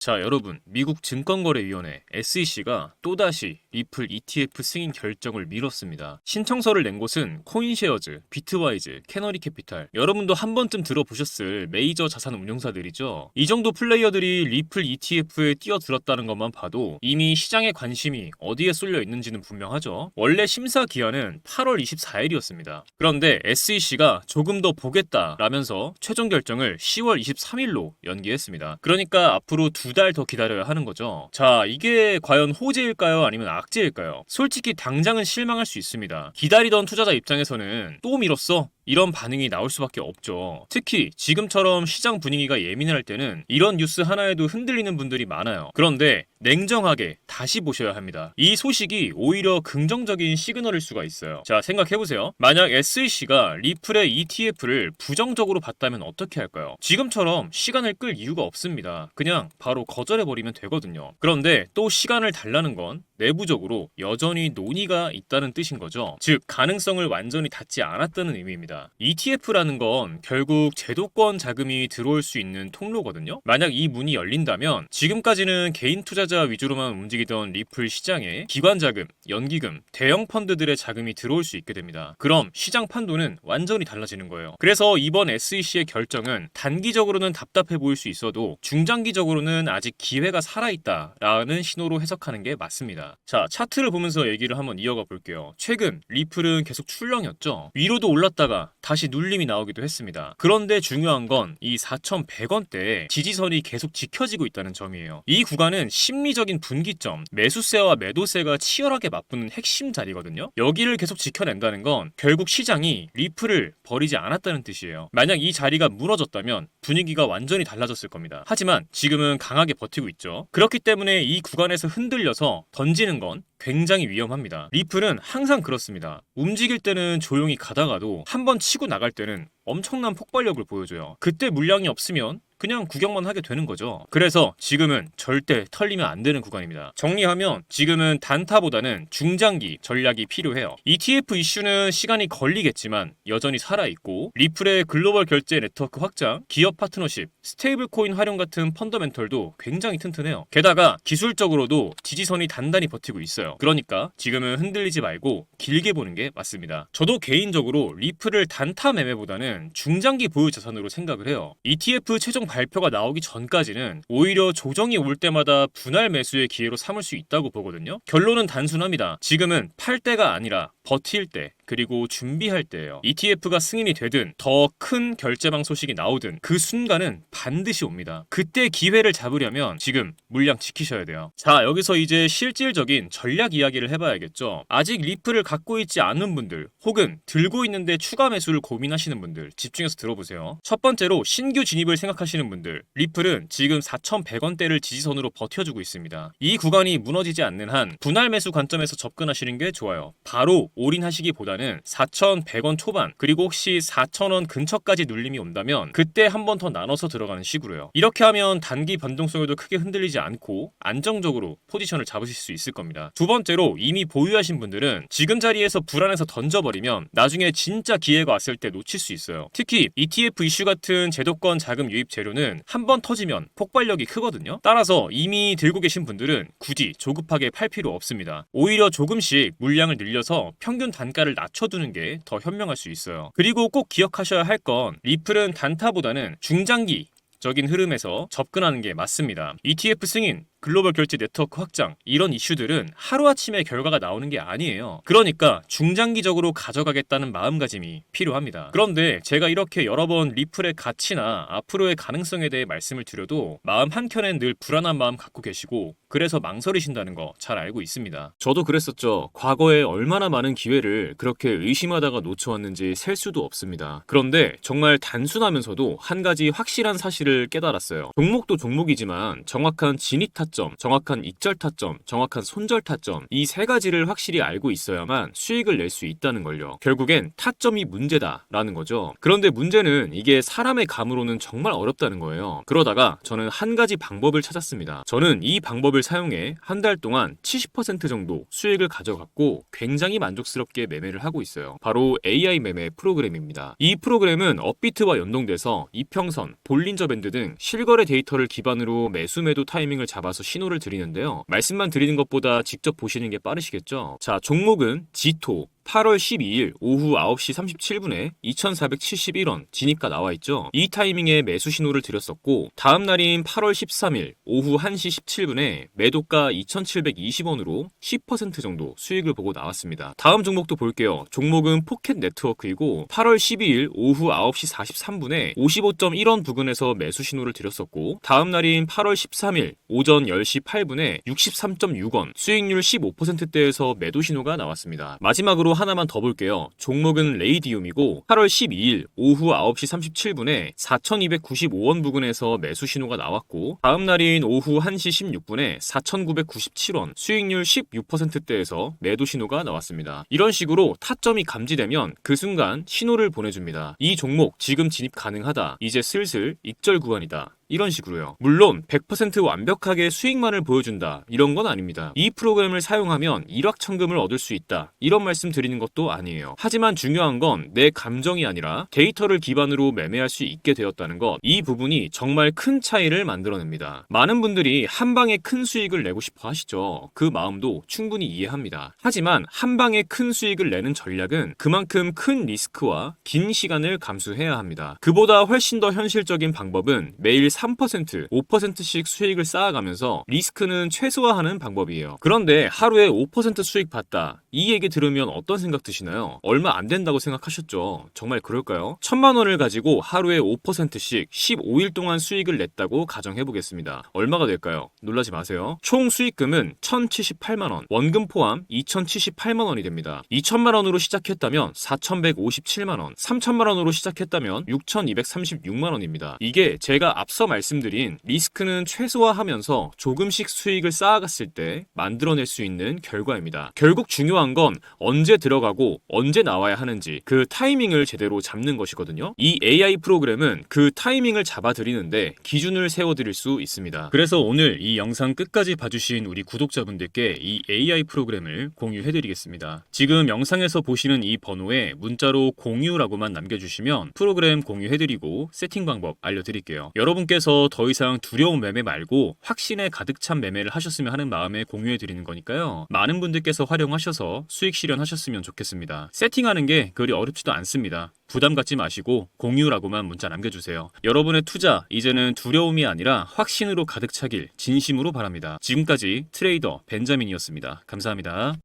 자, 여러분, 미국 증권거래위원회 SEC가 또다시 리플 ETF 승인 결정을 미뤘습니다. 신청서를 낸 곳은 코인쉐어즈, 비트와이즈, 캐너리 캐피탈. 여러분도 한 번쯤 들어보셨을 메이저 자산 운용사들이죠. 이 정도 플레이어들이 리플 ETF에 뛰어들었다는 것만 봐도 이미 시장의 관심이 어디에 쏠려 있는지는 분명하죠. 원래 심사 기한은 8월 24일이었습니다. 그런데 SEC가 조금 더 보겠다라면서 최종 결정을 10월 23일로 연기했습니다. 그러니까 앞으로 2달 더 기다려야 하는 거죠. 자, 이게 과연 호재일까요? 아니면 악재일까요? 솔직히 당장은 실망할 수 있습니다. 기다리던 투자자 입장에서는 또 미뤘어? 이런 반응이 나올 수밖에 없죠. 특히 지금처럼 시장 분위기가 예민할 때는 이런 뉴스 하나에도 흔들리는 분들이 많아요. 그런데 냉정하게 다시 보셔야 합니다. 이 소식이 오히려 긍정적인 시그널일 수가 있어요. 자, 생각해보세요. 만약 SEC가 리플의 ETF를 부정적으로 봤다면 어떻게 할까요? 지금처럼 시간을 끌 이유가 없습니다. 그냥 바로 거절해버리면 되거든요. 그런데 또 시간을 달라는 건 내부적으로 여전히 논의가 있다는 뜻인 거죠. 즉, 가능성을 완전히 닫지 않았다는 의미입니다. ETF라는 건 결국 제도권 자금이 들어올 수 있는 통로거든요. 만약 이 문이 열린다면 지금까지는 개인 투자자 위주로만 움직이던 리플 시장에 기관 자금, 연기금, 대형 펀드들의 자금이 들어올 수 있게 됩니다. 그럼 시장 판도는 완전히 달라지는 거예요. 그래서 이번 SEC의 결정은 단기적으로는 답답해 보일 수 있어도 중장기적으로는 아직 기회가 살아있다라는 신호로 해석하는 게 맞습니다. 자, 차트를 보면서 얘기를 한번 이어가 볼게요. 최근 리플은 계속 출렁였죠. 위로도 올랐다가 다시 눌림이 나오기도 했습니다. 그런데 중요한 건 이 4,100원대에 지지선이 계속 지켜지고 있다는 점이에요. 이 구간은 심리적인 분기점, 매수세와 매도세가 치열하게 맞붙는 핵심 자리거든요. 여기를 계속 지켜낸다는 건 결국 시장이 리플을 버리지 않았다는 뜻이에요. 만약 이 자리가 무너졌다면 분위기가 완전히 달라졌을 겁니다. 하지만 지금은 강하게 버티고 있죠. 그렇기 때문에 이 구간에서 흔들려서 던지는 건 굉장히 위험합니다. 리플은 항상 그렇습니다. 움직일 때는 조용히 가다가도 한번 치고 나갈 때는 엄청난 폭발력을 보여줘요. 그때 물량이 없으면 그냥 구경만 하게 되는 거죠. 그래서 지금은 절대 털리면 안 되는 구간입니다. 정리하면 지금은 단타보다는 중장기 전략이 필요해요. ETF 이슈는 시간이 걸리겠지만 여전히 살아있고 리플의 글로벌 결제 네트워크 확장, 기업 파트너십, 스테이블 코인 활용 같은 펀더멘털도 굉장히 튼튼해요. 게다가 기술적으로도 지지선이 단단히 버티고 있어요. 그러니까 지금은 흔들리지 말고 길게 보는 게 맞습니다. 저도 개인적으로 리플을 단타 매매보다는 중장기 보유 자산으로 생각을 해요. ETF 최종 발표가 나오기 전까지는 오히려 조정이 올 때마다 분할 매수의 기회로 삼을 수 있다고 보거든요. 결론은 단순합니다. 지금은 팔 때가 아니라 버틸 때, 그리고 준비할 때예요. ETF가 승인이 되든 더 큰 결제방 소식이 나오든 그 순간은 반드시 옵니다. 그때 기회를 잡으려면 지금 물량 지키셔야 돼요. 자, 여기서 이제 실질적인 전략 이야기를 해봐야겠죠. 아직 리플을 갖고 있지 않은 분들 혹은 들고 있는데 추가 매수를 고민하시는 분들 집중해서 들어보세요. 첫 번째로 신규 진입을 생각하시는 분들, 리플은 지금 4,100원대를 지지선으로 버텨주고 있습니다. 이 구간이 무너지지 않는 한 분할 매수 관점에서 접근하시는 게 좋아요. 바로 올인하시기보다는 4,100원 초반, 그리고 혹시 4,000원 근처까지 눌림이 온다면 그때 한 번 더 나눠서 들어가는 식으로요. 이렇게 하면 단기 변동성에도 크게 흔들리지 않고 안정적으로 포지션을 잡으실 수 있을 겁니다. 두 번째로 이미 보유하신 분들은 지금 자리에서 불안해서 던져버리면 나중에 진짜 기회가 왔을 때 놓칠 수 있어요. 특히 ETF 이슈 같은 제도권 자금 유입 재료는 한 번 터지면 폭발력이 크거든요. 따라서 이미 들고 계신 분들은 굳이 조급하게 팔 필요 없습니다. 오히려 조금씩 물량을 늘려서 평균 단가를 낮춰두는 게 더 현명할 수 있어요. 그리고 꼭 기억하셔야 할 건 리플은 단타보다는 중장기적인 흐름에서 접근하는 게 맞습니다. ETF 승인, 글로벌 결제 네트워크 확장, 이런 이슈들은 하루아침에 결과가 나오는 게 아니에요. 그러니까 중장기적으로 가져가겠다는 마음가짐이 필요합니다. 그런데 제가 이렇게 여러 번 리플의 가치나 앞으로의 가능성에 대해 말씀을 드려도 마음 한켠엔 늘 불안한 마음 갖고 계시고 그래서 망설이신다는 거 잘 알고 있습니다. 저도 그랬었죠. 과거에 얼마나 많은 기회를 그렇게 의심하다가 놓쳐왔는지 셀 수도 없습니다. 그런데 정말 단순하면서도 한 가지 확실한 사실을 깨달았어요. 종목도 종목이지만 정확한 진입 타점 타점, 정확한 익절 타점, 정확한 손절 타점, 이 세 가지를 확실히 알고 있어야만 수익을 낼 수 있다는 걸요. 결국엔 타점이 문제다라는 거죠. 그런데 문제는 이게 사람의 감으로는 정말 어렵다는 거예요. 그러다가 저는 한 가지 방법을 찾았습니다. 저는 이 방법을 사용해 한 달 동안 70% 정도 수익을 가져갔고 굉장히 만족스럽게 매매를 하고 있어요. 바로 AI 매매 프로그램입니다. 이 프로그램은 업비트와 연동돼서 이평선, 볼린저 밴드 등 실거래 데이터를 기반으로 매수 매도 타이밍을 잡아서 신호를 드리는데요. 말씀만 드리는 것보다 직접 보시는 게 빠르시겠죠? 자, 종목은 지토 8월 12일 오후 9시 37분에 2,471원 진입가 나와 있죠. 이 타이밍에 매수 신호를 드렸었고 다음 날인 8월 13일 오후 1시 17분에 매도가 2,720원으로 10% 정도 수익을 보고 나왔습니다. 다음 종목도 볼게요. 종목은 포켓 네트워크이고 8월 12일 오후 9시 43분에 55.1원 부근에서 매수 신호를 드렸었고 다음 날인 8월 13일 오전 10시 8분에 63.6원 수익률 15%대에서 매도 신호가 나왔습니다. 마지막으로 하나만 더 볼게요. 종목은 레이디움이고 8월 12일 오후 9시 37분에 4,295원 부근에서 매수 신호가 나왔고 다음 날인 오후 1시 16분에 4,997원 수익률 16%대에서 매도 신호가 나왔습니다. 이런 식으로 타점이 감지되면 그 순간 신호를 보내줍니다. 이 종목 지금 진입 가능하다. 이제 슬슬 익절 구간이다. 이런 식으로요. 물론 100% 완벽하게 수익만을 보여준다 이런 건 아닙니다. 이 프로그램을 사용하면 일확천금을 얻을 수 있다 이런 말씀 드리는 것도 아니에요. 하지만 중요한 건 내 감정이 아니라 데이터를 기반으로 매매할 수 있게 되었다는 것, 이 부분이 정말 큰 차이를 만들어냅니다. 많은 분들이 한 방에 큰 수익을 내고 싶어 하시죠. 그 마음도 충분히 이해합니다. 하지만 한 방에 큰 수익을 내는 전략은 그만큼 큰 리스크와 긴 시간을 감수해야 합니다. 그보다 훨씬 더 현실적인 방법은 매일 3%, 5%씩 수익을 쌓아가면서 리스크는 최소화하는 방법이에요. 그런데 하루에 5% 수익 봤다. 이 얘기 들으면 어떤 생각 드시나요? 얼마 안 된다고 생각하셨죠? 정말 그럴까요? 1,000만 원을 가지고 하루에 5%씩 15일 동안 수익을 냈다고 가정해보겠습니다. 얼마가 될까요? 놀라지 마세요. 총 수익금은 1,078만 원, 원금 포함 2,078만 원이 됩니다. 2,000만 원으로 시작했다면 4,157만 원, 3,000만 원으로 시작했다면 6,236만 원입니다. 이게 제가 앞서 말씀드린 리스크는 최소화하면서 조금씩 수익을 쌓아갔을 때 만들어낼 수 있는 결과입니다. 결국 중요한 건 언제 들어가고 언제 나와야 하는지 그 타이밍을 제대로 잡는 것이거든요. 이 AI 프로그램은 그 타이밍을 잡아드리는데 기준을 세워드릴 수 있습니다. 그래서 오늘 이 영상 끝까지 봐주신 우리 구독자분들께 이 AI 프로그램을 공유해드리겠습니다. 지금 영상에서 보시는 이 번호에 문자로 공유라고만 남겨주시면 프로그램 공유해드리고 세팅 방법 알려드릴게요. 여러분께서 더 이상 두려운 매매 말고 확신에 가득 찬 매매를 하셨으면 하는 마음에 공유해드리는 거니까요. 많은 분들께서 활용하셔서 수익 실현하셨으면 좋겠습니다. 세팅하는 게 그리 어렵지도 않습니다. 부담 갖지 마시고 공유라고만 문자 남겨주세요. 여러분의 투자 이제는 두려움이 아니라 확신으로 가득 차길 진심으로 바랍니다. 지금까지 트레이더 벤자민이었습니다. 감사합니다.